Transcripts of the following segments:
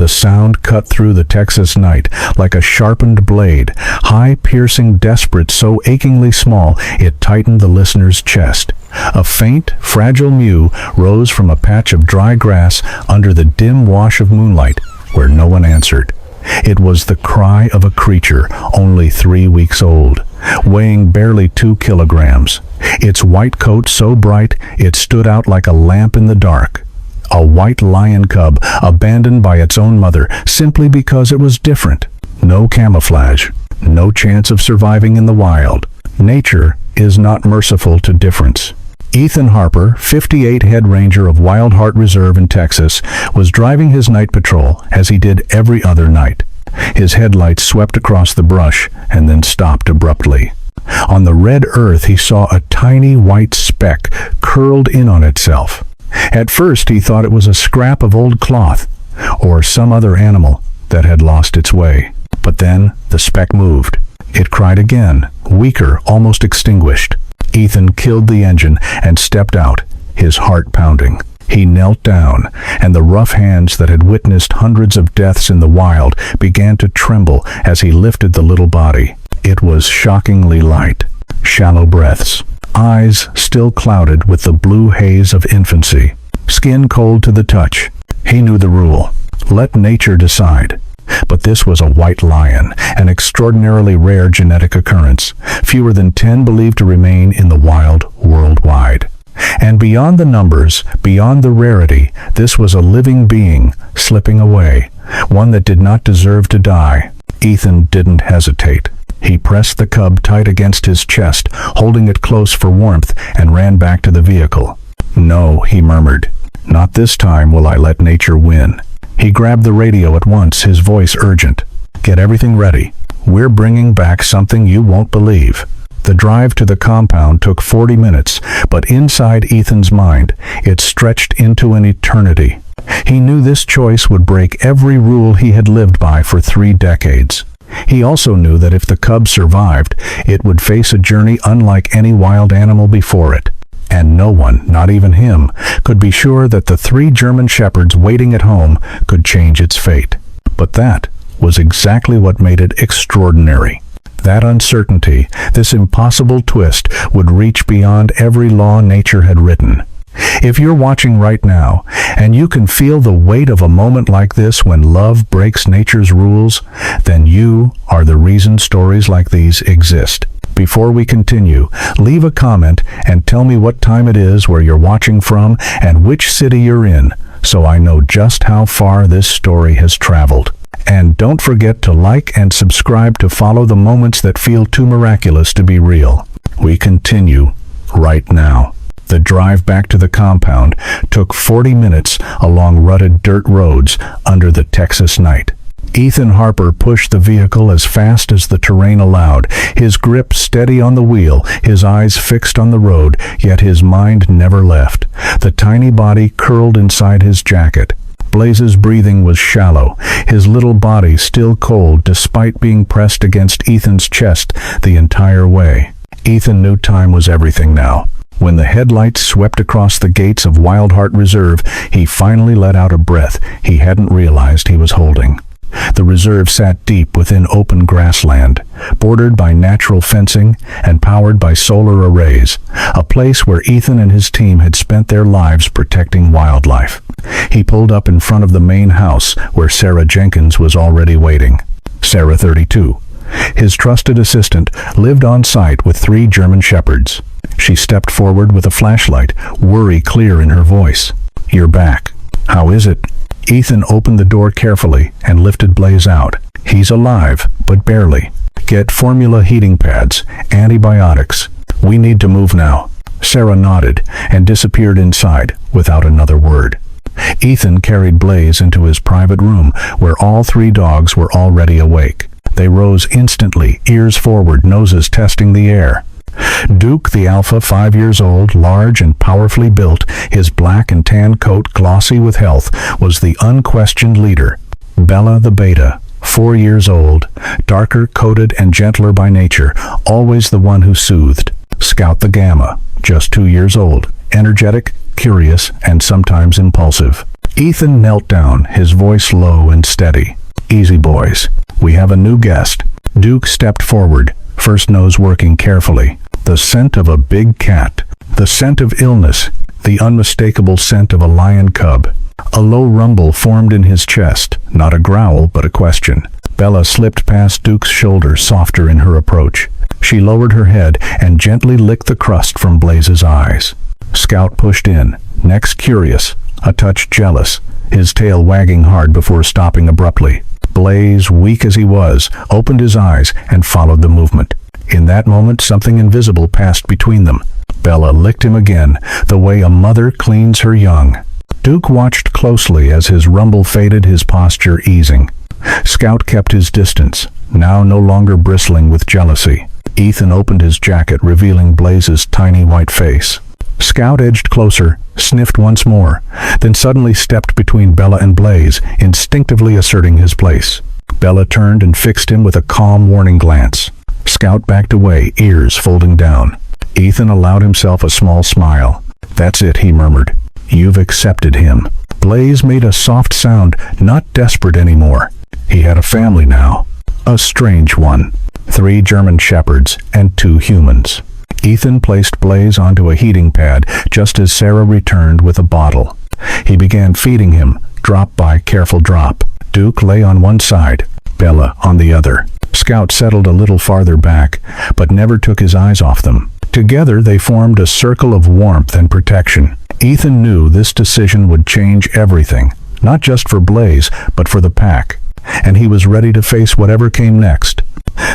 The sound cut through the Texas night like a sharpened blade, high, piercing, desperate, so achingly small it tightened the listener's chest. A faint, fragile mew rose from a patch of dry grass under the dim wash of moonlight, where no one answered. It was the cry of a creature only 3 weeks old, weighing barely 2 kilograms. Its white coat so bright it stood out like a lamp in the dark. A white lion cub abandoned by its own mother simply because it was different. No camouflage, no chance of surviving in the wild. Nature is not merciful to difference. Ethan Harper, 58 head ranger of Wild Heart Reserve in Texas, was driving his night patrol as he did every other night. His headlights swept across the brush and then stopped abruptly. On the red earth he saw a tiny white speck curled in on itself. At first he thought it was a scrap of old cloth or some other animal that had lost its way. But then the speck moved. It cried again, weaker, almost extinguished. Ethan killed the engine and stepped out, his heart pounding. He knelt down, and the rough hands that had witnessed hundreds of deaths in the wild began to tremble as he lifted the little body. It was shockingly light. Shallow breaths. Eyes still clouded with the blue haze of infancy. Skin cold to the touch. He knew the rule. Let nature decide. But this was a white lion, an extraordinarily rare genetic occurrence, fewer than 10 believed to remain in the wild worldwide. And beyond the numbers, beyond the rarity, this was a living being slipping away, one that did not deserve to die. Ethan didn't hesitate. He pressed the cub tight against his chest, holding it close for warmth, and ran back to the vehicle. "No," he murmured. "Not this time will I let nature win." He grabbed the radio at once, his voice urgent. "Get everything ready. We're bringing back something you won't believe." The drive to the compound took 40 minutes, but inside Ethan's mind, it stretched into an eternity. He knew this choice would break every rule he had lived by for 3 decades. He also knew that if the cub survived, it would face a journey unlike any wild animal before it. And no one, not even him, could be sure that the 3 German shepherds waiting at home could change its fate. But that was exactly what made it extraordinary. That uncertainty, this impossible twist, would reach beyond every law nature had written. If you're watching right now, and you can feel the weight of a moment like this when love breaks nature's rules, then you are the reason stories like these exist. Before we continue, leave a comment and tell me what time it is, where you're watching from, and which city you're in, so I know just how far this story has traveled. And don't forget to like and subscribe to follow the moments that feel too miraculous to be real. We continue right now. The drive back to the compound took 40 minutes along rutted dirt roads under the Texas night. Ethan Harper pushed the vehicle as fast as the terrain allowed, his grip steady on the wheel, his eyes fixed on the road, yet his mind never left. The tiny body curled inside his jacket. Blaze's breathing was shallow, his little body still cold despite being pressed against Ethan's chest the entire way. Ethan knew time was everything now. When the headlights swept across the gates of Wild Heart Reserve, he finally let out a breath he hadn't realized he was holding. The reserve sat deep within open grassland, bordered by natural fencing and powered by solar arrays, a place where Ethan and his team had spent their lives protecting wildlife. He pulled up in front of the main house where Sarah Jenkins was already waiting. Sarah, 32. His trusted assistant, lived on site with 3 German shepherds. She stepped forward with a flashlight, worry clear in her voice. "You're back. How is it?" Ethan opened the door carefully and lifted Blaze out. "He's alive, but barely. Get formula heating pads, antibiotics. We need to move now." Sarah nodded and disappeared inside without another word. Ethan carried Blaze into his private room where all 3 dogs were already awake. They rose instantly, ears forward, noses testing the air. Duke, the alpha, 5 years old, large and powerfully built, his black and tan coat glossy with health, was the unquestioned leader. Bella, the beta, 4 years old, darker coated and gentler by nature, always the one who soothed. Scout, the gamma, just 2 years old, energetic, curious, and sometimes impulsive. Ethan knelt down, his voice low and steady. "Easy, boys. We have a new guest." Duke stepped forward, first nose working carefully. The scent of a big cat. The scent of illness. The unmistakable scent of a lion cub. A low rumble formed in his chest, not a growl, but a question. Bella slipped past Duke's shoulder, softer in her approach. She lowered her head and gently licked the crust from Blaze's eyes. Scout pushed in, next curious, a touch jealous, his tail wagging hard before stopping abruptly. Blaze, weak as he was, opened his eyes and followed the movement. In that moment, something invisible passed between them. Bella licked him again, the way a mother cleans her young. Duke watched closely as his rumble faded, his posture easing. Scout kept his distance, now no longer bristling with jealousy. Ethan opened his jacket, revealing Blaze's tiny white face. Scout edged closer, sniffed once more, then suddenly stepped between Bella and Blaze, instinctively asserting his place. Bella turned and fixed him with a calm, warning glance. Scout backed away, ears folding down. Ethan allowed himself a small smile. "That's it," he murmured. "You've accepted him." Blaze made a soft sound, not desperate anymore. He had a family now. A strange one. 3 German shepherds and 2 humans. Ethan placed Blaze onto a heating pad just as Sarah returned with a bottle. He began feeding him, drop by careful drop. Duke lay on one side, Bella on the other. Scout settled a little farther back, but never took his eyes off them. Together they formed a circle of warmth and protection. Ethan knew this decision would change everything, not just for Blaze, but for the pack, and he was ready to face whatever came next.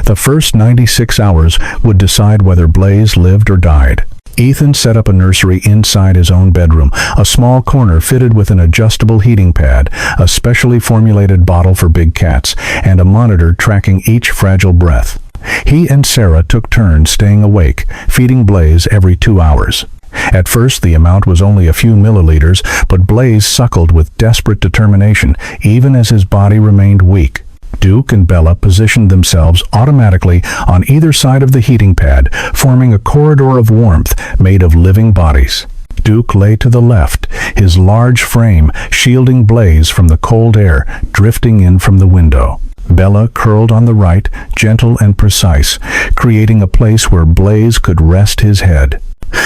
The first 96 hours would decide whether Blaze lived or died. Ethan set up a nursery inside his own bedroom, a small corner fitted with an adjustable heating pad, a specially formulated bottle for big cats, and a monitor tracking each fragile breath. He and Sarah took turns staying awake, feeding Blaze every 2 hours. At first the amount was only a few milliliters, but Blaze suckled with desperate determination, even as his body remained weak. Duke and Bella positioned themselves automatically on either side of the heating pad, forming a corridor of warmth made of living bodies. Duke lay to the left, his large frame shielding Blaze from the cold air drifting in from the window. Bella curled on the right, gentle and precise, creating a place where Blaze could rest his head.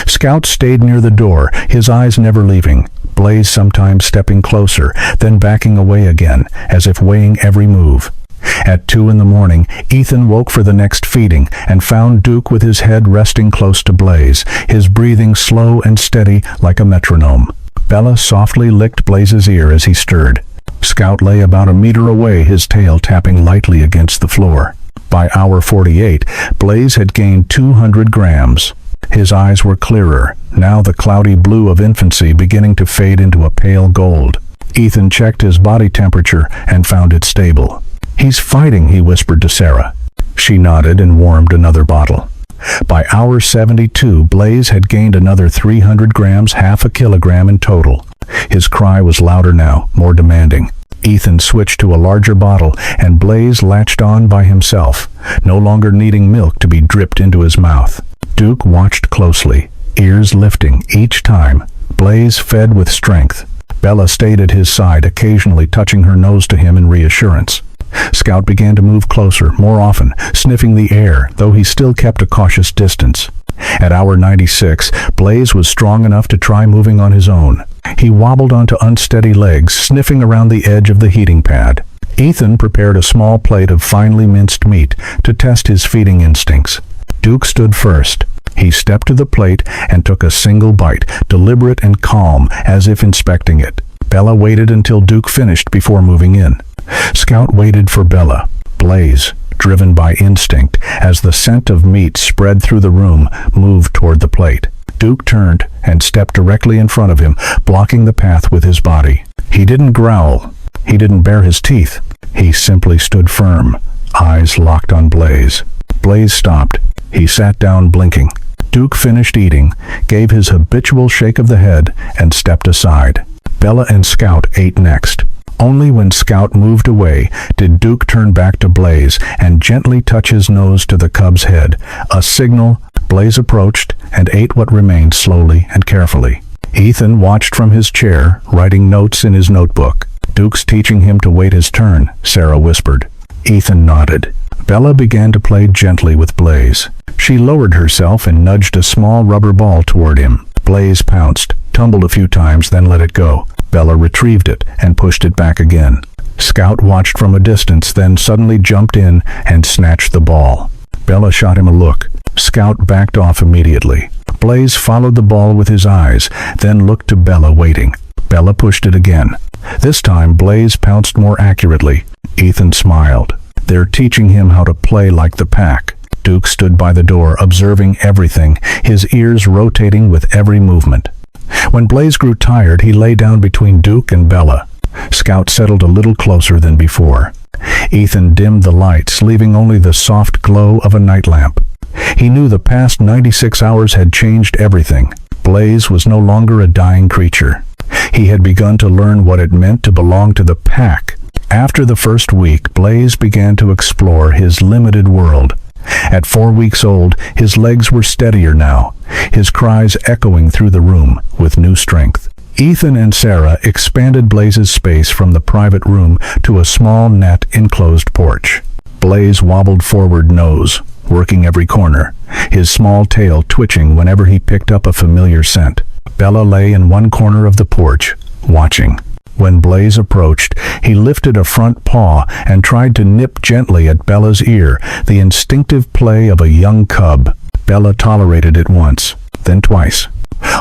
Scout stayed near the door, his eyes never leaving, Blaze sometimes stepping closer, then backing away again, as if weighing every move. At 2 in the morning, Ethan woke for the next feeding and found Duke with his head resting close to Blaze, his breathing slow and steady like a metronome. Bella softly licked Blaze's ear as he stirred. Scout lay about a meter away, his tail tapping lightly against the floor. By hour 48, Blaze had gained 200 grams. His eyes were clearer, now the cloudy blue of infancy beginning to fade into a pale gold. Ethan checked his body temperature and found it stable. "He's fighting," he whispered to Sarah. She nodded and warmed another bottle. By hour 72, Blaze had gained another 300 grams, half a kilogram in total. His cry was louder now, more demanding. Ethan switched to a larger bottle, and Blaze latched on by himself, no longer needing milk to be dripped into his mouth. Duke watched closely, ears lifting each time. Blaze fed with strength. Bella stayed at his side, occasionally touching her nose to him in reassurance. Scout began to move closer, more often, sniffing the air, though he still kept a cautious distance. At hour 96, Blaze was strong enough to try moving on his own. He wobbled onto unsteady legs, sniffing around the edge of the heating pad. Ethan prepared a small plate of finely minced meat to test his feeding instincts. Duke stood first. He stepped to the plate and took a single bite, deliberate and calm, as if inspecting it. Bella waited until Duke finished before moving in. Scout waited for Bella. Blaze, driven by instinct, as the scent of meat spread through the room, moved toward the plate. Duke turned and stepped directly in front of him, blocking the path with his body. He didn't growl. He didn't bare his teeth. He simply stood firm, eyes locked on Blaze. Blaze stopped. He sat down, blinking. Duke finished eating, gave his habitual shake of the head, and stepped aside. Bella and Scout ate next. Only when Scout moved away did Duke turn back to Blaze and gently touch his nose to the cub's head. A signal. Blaze approached and ate what remained slowly and carefully. Ethan watched from his chair, writing notes in his notebook. "Duke's teaching him to wait his turn," Sarah whispered. Ethan nodded. Bella began to play gently with Blaze. She lowered herself and nudged a small rubber ball toward him. Blaze pounced, tumbled a few times, then let it go. Bella retrieved it and pushed it back again. Scout watched from a distance, then suddenly jumped in and snatched the ball. Bella shot him a look. Scout backed off immediately. Blaze followed the ball with his eyes, then looked to Bella, waiting. Bella pushed it again. This time Blaze pounced more accurately. Ethan smiled. "They're teaching him how to play like the pack." Duke stood by the door, observing everything, his ears rotating with every movement. When Blaze grew tired, he lay down between Duke and Bella. Scout settled a little closer than before. Ethan dimmed the lights, leaving only the soft glow of a night lamp. He knew the past 96 hours had changed everything. Blaze was no longer a dying creature. He had begun to learn what it meant to belong to the pack. After the first week, Blaze began to explore his limited world. At 4 weeks old, his legs were steadier now, his cries echoing through the room with new strength. Ethan and Sarah expanded Blaze's space from the private room to a small net-enclosed porch. Blaze wobbled forward, nose working every corner, his small tail twitching whenever he picked up a familiar scent. Bella lay in one corner of the porch, watching. When Blaze approached, he lifted a front paw and tried to nip gently at Bella's ear, the instinctive play of a young cub. Bella tolerated it once, then twice.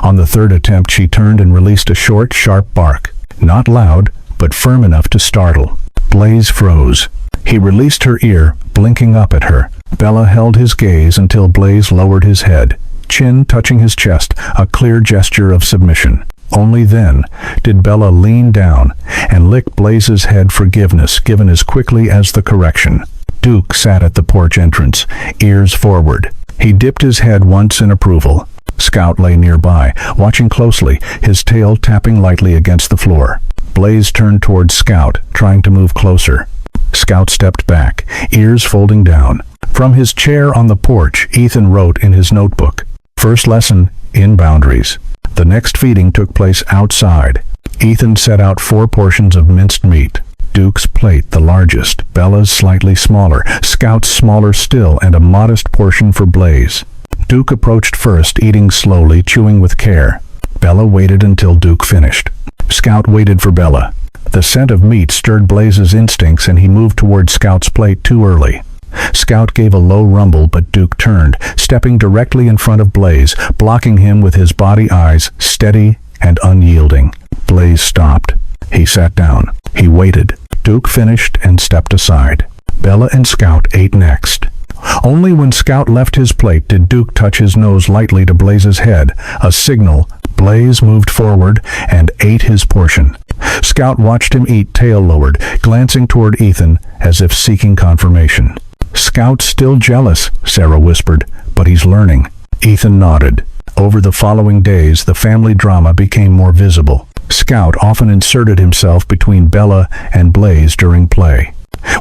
On the third attempt, she turned and released a short, sharp bark. Not loud, but firm enough to startle. Blaze froze. He released her ear, blinking up at her. Bella held his gaze until Blaze lowered his head, chin touching his chest, a clear gesture of submission. Only then did Bella lean down and lick Blaze's head, forgiveness given as quickly as the correction. Duke sat at the porch entrance, ears forward. He dipped his head once in approval. Scout lay nearby, watching closely, his tail tapping lightly against the floor. Blaze turned towards Scout, trying to move closer. Scout stepped back, ears folding down. From his chair on the porch, Ethan wrote in his notebook, "First lesson, in boundaries." The next feeding took place outside. Ethan set out 4 portions of minced meat. Duke's plate the largest, Bella's slightly smaller, Scout's smaller still, and a modest portion for Blaze. Duke approached first, eating slowly, chewing with care. Bella waited until Duke finished. Scout waited for Bella. The scent of meat stirred Blaze's instincts, and he moved toward Scout's plate too early. Scout gave a low rumble, but Duke turned, stepping directly in front of Blaze, blocking him with his body, eyes steady and unyielding. Blaze stopped. He sat down. He waited. Duke finished and stepped aside. Bella and Scout ate next. Only when Scout left his plate did Duke touch his nose lightly to Blaze's head, a signal. Blaze moved forward and ate his portion. Scout watched him eat, tail lowered, glancing toward Ethan as if seeking confirmation. "Scout's still jealous," Sarah whispered, "but he's learning." Ethan nodded. Over the following days, the family drama became more visible. Scout often inserted himself between Bella and Blaze during play.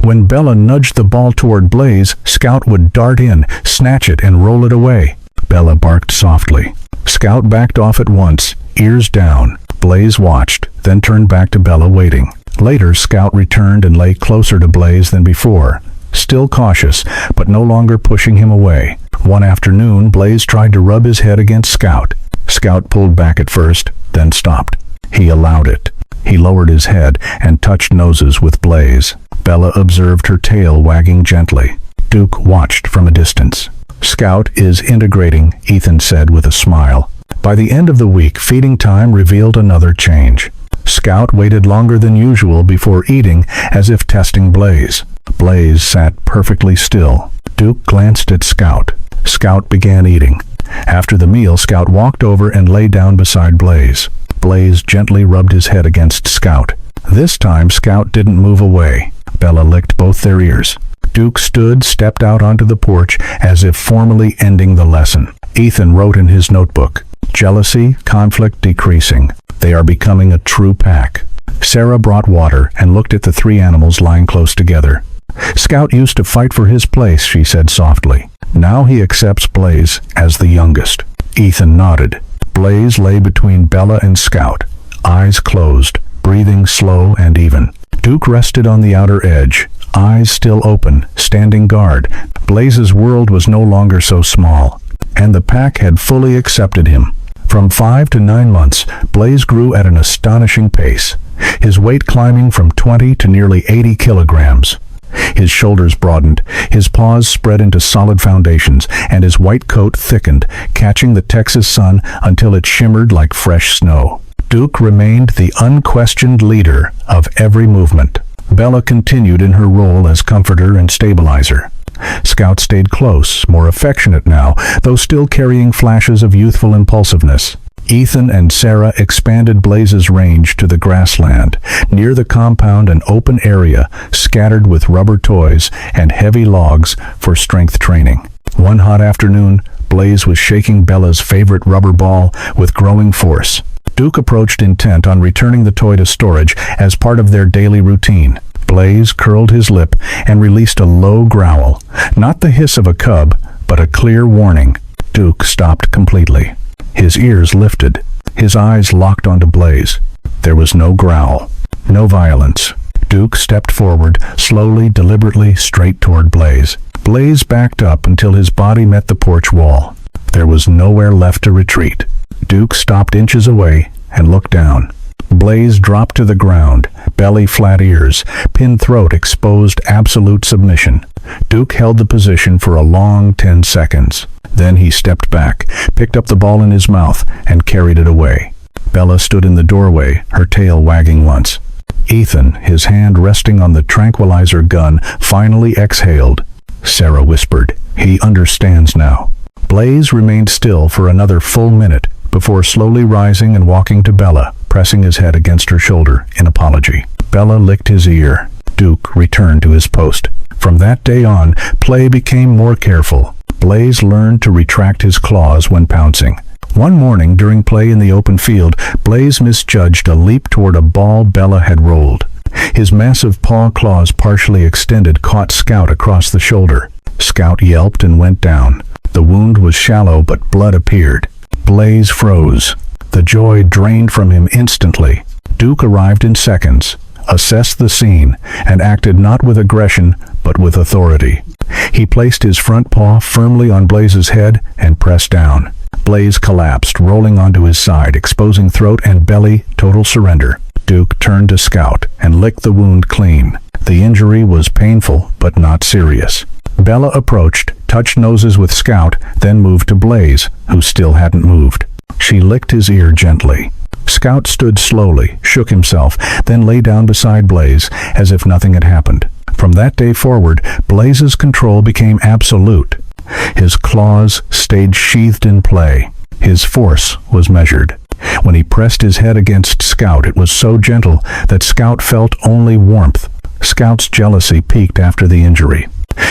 When Bella nudged the ball toward Blaze, Scout would dart in, snatch it, and roll it away. Bella barked softly. Scout backed off at once, ears down. Blaze watched, then turned back to Bella, waiting. Later, Scout returned and lay closer to Blaze than before, still cautious, but no longer pushing him away. One afternoon, Blaze tried to rub his head against Scout. Scout pulled back at first, then stopped. He allowed it. He lowered his head and touched noses with Blaze. Bella observed her tail wagging gently. Duke watched from a distance. "Scout is integrating," Ethan said with a smile. By the end of the week, feeding time revealed another change. Scout waited longer than usual before eating, as if testing Blaze. Blaze sat perfectly still. Duke glanced at Scout. Scout began eating. After the meal, Scout walked over and lay down beside Blaze. Blaze gently rubbed his head against Scout. This time, Scout didn't move away. Bella licked both their ears. Duke stood, stepped out onto the porch, as if formally ending the lesson. Ethan wrote in his notebook, "Jealousy, conflict decreasing. They are becoming a true pack." Sarah brought water and looked at the 3 animals lying close together. "Scout used to fight for his place," she said softly. "Now he accepts Blaze as the youngest." Ethan nodded. Blaze lay between Bella and Scout, eyes closed, breathing slow and even. Duke rested on the outer edge, eyes still open, standing guard. Blaze's world was no longer so small, and the pack had fully accepted him. From 5 to 9 months, Blaze grew at an astonishing pace, his weight climbing from 20 to nearly 80 kilograms. His shoulders broadened, his paws spread into solid foundations, and his white coat thickened, catching the Texas sun until it shimmered like fresh snow. Duke remained the unquestioned leader of every movement. Bella continued in her role as comforter and stabilizer. Scout stayed close, more affectionate now, though still carrying flashes of youthful impulsiveness. Ethan and Sarah expanded Blaze's range to the grassland, near the compound, an open area scattered with rubber toys and heavy logs for strength training. One hot afternoon, Blaze was shaking Bella's favorite rubber ball with growing force. Duke approached, intent on returning the toy to storage as part of their daily routine. Blaze curled his lip and released a low growl, not the hiss of a cub, but a clear warning. Duke stopped completely. His ears lifted, his eyes locked onto Blaze. There was no growl, no violence. Duke stepped forward, slowly, deliberately, straight toward Blaze. Blaze backed up until his body met the porch wall. There was nowhere left to retreat. Duke stopped inches away and looked down. Blaze dropped to the ground, belly flat, ears, pinned throat, exposed absolute submission. Duke held the position for a long 10 seconds. Then he stepped back, picked up the ball in his mouth, and carried it away. Bella stood in the doorway, her tail wagging once. Ethan, his hand resting on the tranquilizer gun, finally exhaled. Sarah whispered, "He understands now." Blaze remained still for another full minute before slowly rising and walking to Bella, pressing his head against her shoulder in apology. Bella licked his ear. Duke returned to his post. From that day on, play became more careful. Blaze learned to retract his claws when pouncing. One morning during play in the open field, Blaze misjudged a leap toward a ball Bella had rolled. His massive paw claws, partially extended, caught Scout across the shoulder. Scout yelped and went down. The wound was shallow, but blood appeared. Blaze froze. The joy drained from him instantly. Duke arrived in seconds, assessed the scene, and acted not with aggression, but with authority. He placed his front paw firmly on Blaze's head and pressed down. Blaze collapsed, rolling onto his side, exposing throat and belly, total surrender. Duke turned to Scout and licked the wound clean. The injury was painful, but not serious. Bella approached, touched noses with Scout, then moved to Blaze, who still hadn't moved. She licked his ear gently. Scout stood slowly, shook himself, then lay down beside Blaze, as if nothing had happened. From that day forward, Blaze's control became absolute. His claws stayed sheathed in play. His force was measured. When he pressed his head against Scout, it was so gentle that Scout felt only warmth. Scout's jealousy peaked after the injury.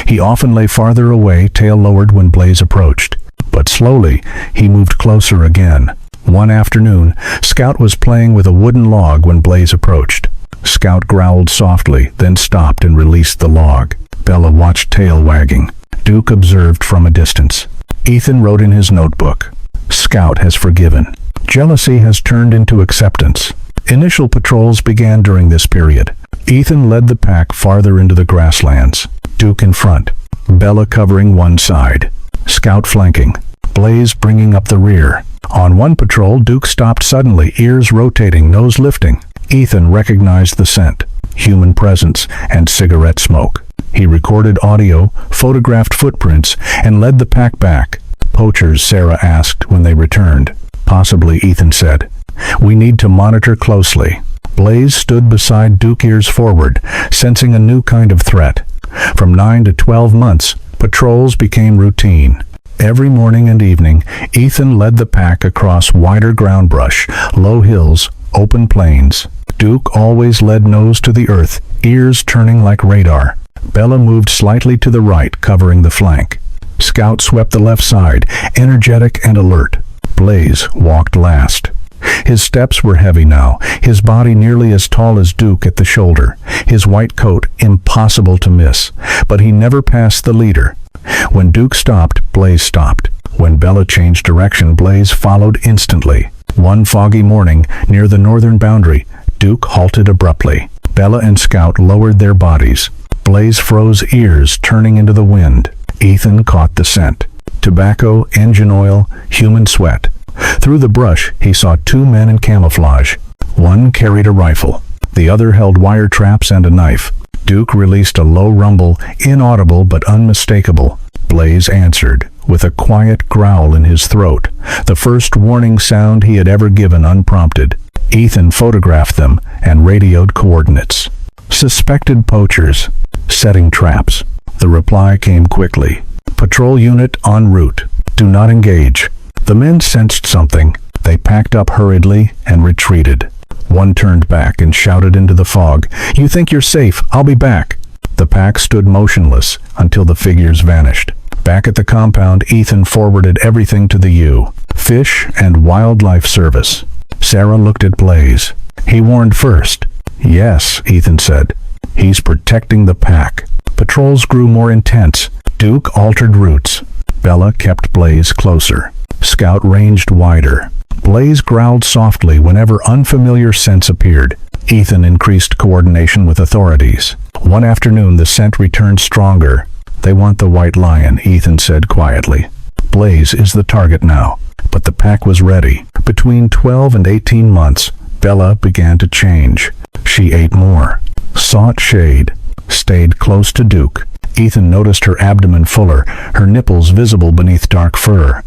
He often lay farther away, tail lowered when Blaze approached. But slowly, he moved closer again. One afternoon, Scout was playing with a wooden log when Blaze approached. Scout growled softly, then stopped and released the log. Bella watched, tail wagging. Duke observed from a distance. Ethan wrote in his notebook, "Scout has forgiven." Jealousy has turned into acceptance. Initial patrols began during this period. Ethan led the pack farther into the grasslands. Duke in front, Bella covering one side, Scout flanking, Blaze bringing up the rear. On one patrol, Duke stopped suddenly, ears rotating, nose lifting. Ethan recognized the scent, human presence, and cigarette smoke. He recorded audio, photographed footprints, and led the pack back. "Poachers?" Sarah asked when they returned. "Possibly," Ethan said. "We need to monitor closely." Blaze stood beside Duke, ears forward, sensing a new kind of threat. From 9 to 12 months, patrols became routine. Every morning and evening, Ethan led the pack across wider ground brush, low hills, open plains. Duke always led nose to the earth, ears turning like radar. Bella moved slightly to the right, covering the flank. Scout swept the left side, energetic and alert. Blaze walked last. His steps were heavy now, his body nearly as tall as Duke at the shoulder, his white coat impossible to miss, but he never passed the leader. When Duke stopped, Blaze stopped. When Bella changed direction, Blaze followed instantly. One foggy morning, near the northern boundary, Duke halted abruptly. Bella and Scout lowered their bodies. Blaze froze, ears turning into the wind. Ethan caught the scent. Tobacco, engine oil, human sweat. Through the brush, he saw two men in camouflage. One carried a rifle. The other held wire traps and a knife. Duke released a low rumble, inaudible but unmistakable. Blaze answered, with a quiet growl in his throat, the first warning sound he had ever given unprompted. Ethan photographed them and radioed coordinates. Suspected poachers. Setting traps. The reply came quickly. Patrol unit en route. Do not engage. The men sensed something. They packed up hurriedly and retreated. One turned back and shouted into the fog, "You think you're safe? I'll be back." The pack stood motionless until the figures vanished. Back at the compound, Ethan forwarded everything to the U. Fish and Wildlife Service. Sarah looked at Blaze. He warned first. "Yes," Ethan said. "He's protecting the pack." Patrols grew more intense. Duke altered routes. Bella kept Blaze closer. Scout ranged wider. Blaze growled softly whenever unfamiliar scents appeared. Ethan increased coordination with authorities. One afternoon, the scent returned stronger. "They want the white lion," Ethan said quietly. "Blaze is the target now." But the pack was ready. Between 12 and 18 months, Bella began to change. She ate more, sought shade, stayed close to Duke. Ethan noticed her abdomen fuller, her nipples visible beneath dark fur.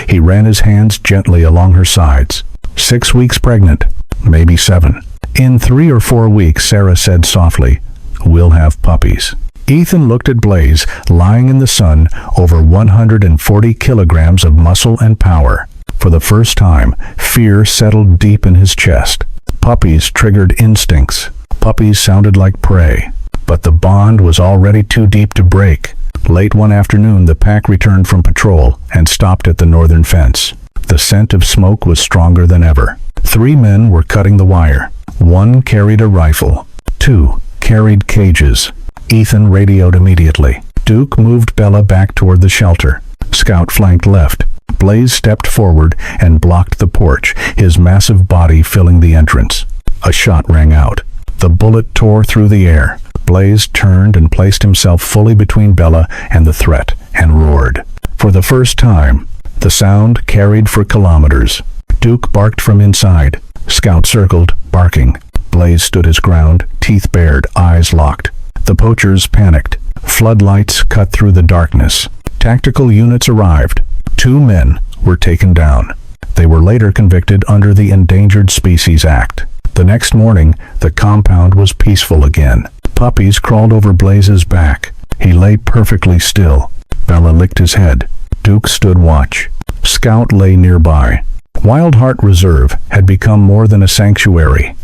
He ran his hands gently along her sides. 6 weeks pregnant, maybe 7. In 3 or 4 weeks, Sarah said softly, "We'll have puppies." Ethan looked at Blaze, lying in the sun, over 140 kilograms of muscle and power. For the first time, fear settled deep in his chest. Puppies triggered instincts. Puppies sounded like prey. But the bond was already too deep to break. Late one afternoon, the pack returned from patrol and stopped at the northern fence. The scent of smoke was stronger than ever. 3 men were cutting the wire. 1 carried a rifle. 2 carried cages. Ethan radioed immediately. Duke moved Bella back toward the shelter. Scout flanked left. Blaze stepped forward and blocked the porch, his massive body filling the entrance. A shot rang out. The bullet tore through the air. Blaze turned and placed himself fully between Bella and the threat, and roared. For the first time, the sound carried for kilometers. Duke barked from inside. Scout circled, barking. Blaze stood his ground, teeth bared, eyes locked. The poachers panicked. Floodlights cut through the darkness. Tactical units arrived. 2 men were taken down. They were later convicted under the Endangered Species Act. The next morning, the compound was peaceful again. Puppies crawled over Blaze's back. He lay perfectly still. Bella licked his head. Duke stood watch. Scout lay nearby. Wild Heart Reserve had become more than a sanctuary.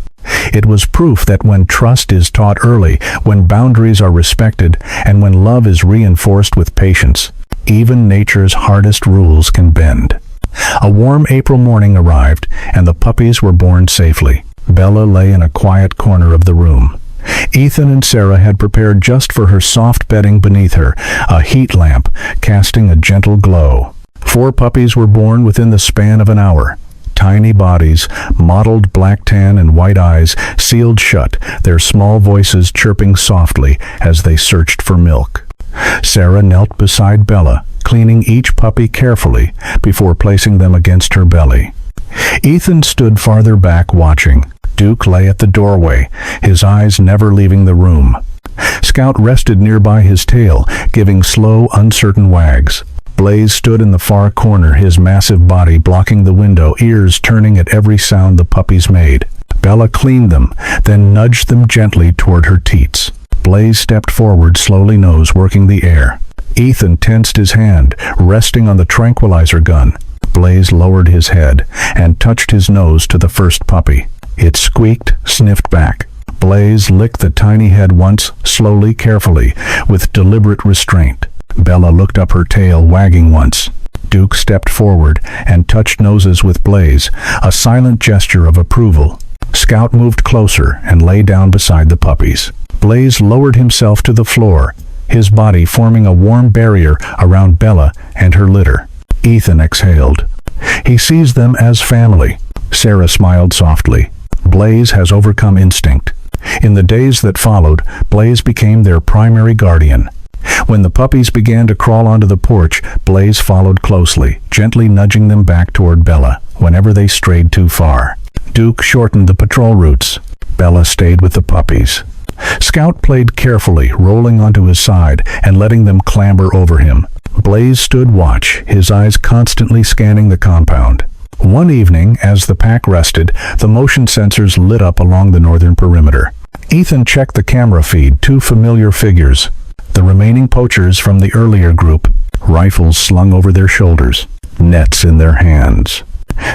It was proof that when trust is taught early, when boundaries are respected, and when love is reinforced with patience, even nature's hardest rules can bend. A warm April morning arrived, and the puppies were born safely. Bella lay in a quiet corner of the room. Ethan and Sarah had prepared just for her soft bedding beneath her, a heat lamp casting a gentle glow. 4 puppies were born within the span of an hour. Tiny bodies, mottled black tan and white eyes, sealed shut, their small voices chirping softly as they searched for milk. Sarah knelt beside Bella, cleaning each puppy carefully before placing them against her belly. Ethan stood farther back watching. Duke lay at the doorway, his eyes never leaving the room. Scout rested nearby his tail, giving slow, uncertain wags. Blaze stood in the far corner, his massive body blocking the window, ears turning at every sound the puppies made. Bella cleaned them, then nudged them gently toward her teats. Blaze stepped forward, slowly, nose working the air. Ethan tensed his hand, resting on the tranquilizer gun. Blaze lowered his head and touched his nose to the first puppy. It squeaked, sniffed back. Blaze licked the tiny head once, slowly, carefully, with deliberate restraint. Bella looked up, her tail wagging once. Duke stepped forward and touched noses with Blaze, a silent gesture of approval. Scout moved closer and lay down beside the puppies. Blaze lowered himself to the floor, his body forming a warm barrier around Bella and her litter. Ethan exhaled. He sees them as family. Sarah smiled softly. Blaze has overcome instinct. In the days that followed, Blaze became their primary guardian. When the puppies began to crawl onto the porch, Blaze followed closely, gently nudging them back toward Bella whenever they strayed too far. Duke shortened the patrol routes. Bella stayed with the puppies. Scout played carefully, rolling onto his side and letting them clamber over him. Blaze stood watch, his eyes constantly scanning the compound. One evening, as the pack rested, the motion sensors lit up along the northern perimeter. Ethan checked the camera feed, two familiar figures. The remaining poachers from the earlier group, rifles slung over their shoulders, nets in their hands.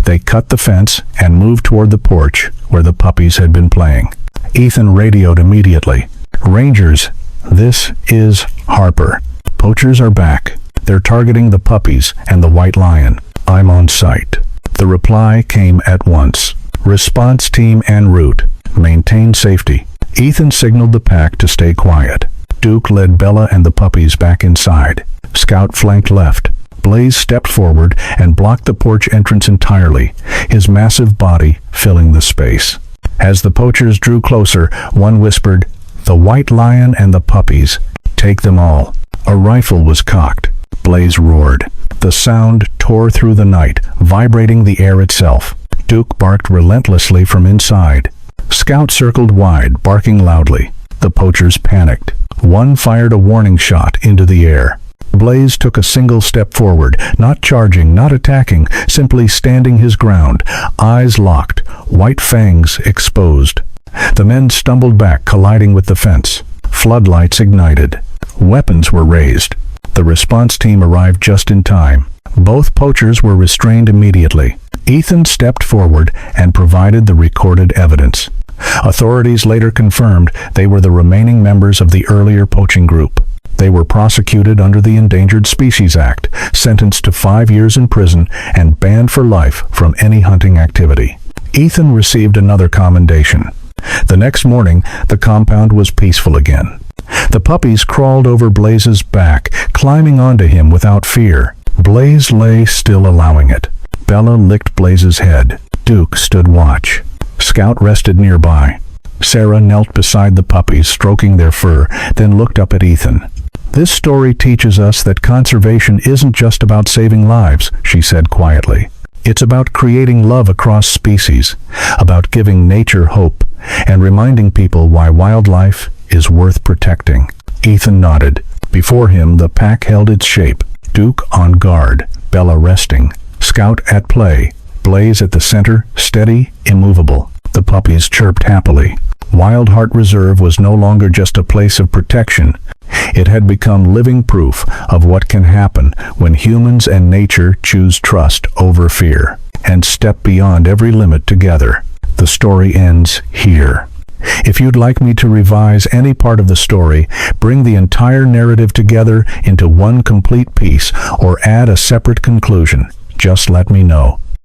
They cut the fence and moved toward the porch where the puppies had been playing. Ethan radioed immediately. "Rangers, this is Harper. Poachers are back. They're targeting the puppies and the white lion. I'm on site." The reply came at once. "Response team en route. Maintain safety." Ethan signaled the pack to stay quiet. Duke led Bella and the puppies back inside. Scout flanked left. Blaze stepped forward and blocked the porch entrance entirely, his massive body filling the space. As the poachers drew closer, one whispered, "The white lion and the puppies. Take them all." A rifle was cocked. Blaze roared. The sound tore through the night, vibrating the air itself. Duke barked relentlessly from inside. Scout circled wide, barking loudly. The poachers panicked. One fired a warning shot into the air. Blaze took a single step forward, not charging, not attacking, simply standing his ground, eyes locked, white fangs exposed. The men stumbled back, colliding with the fence. Floodlights ignited. Weapons were raised. The response team arrived just in time. Both poachers were restrained immediately. Ethan stepped forward and provided the recorded evidence. Authorities later confirmed they were the remaining members of the earlier poaching group. They were prosecuted under the Endangered Species Act, sentenced to 5 years in prison, and banned for life from any hunting activity. Ethan received another commendation. The next morning, the compound was peaceful again. The puppies crawled over Blaze's back, climbing onto him without fear. Blaze lay still, allowing it. Bella licked Blaze's head. Duke stood watch. Scout rested nearby. Sarah knelt beside the puppies, stroking their fur, then looked up at Ethan. "This story teaches us that conservation isn't just about saving lives," she said quietly. "It's about creating love across species, about giving nature hope, and reminding people why wildlife is worth protecting." Ethan nodded. Before him, the pack held its shape. Duke on guard, Bella resting, Scout at play, Blaze at the center, steady, immovable. The puppies chirped happily. Wild Heart Reserve was no longer just a place of protection. It had become living proof of what can happen when humans and nature choose trust over fear and step beyond every limit together. The story ends here. If you'd like me to revise any part of the story, bring the entire narrative together into one complete piece, or add a separate conclusion, just let me know.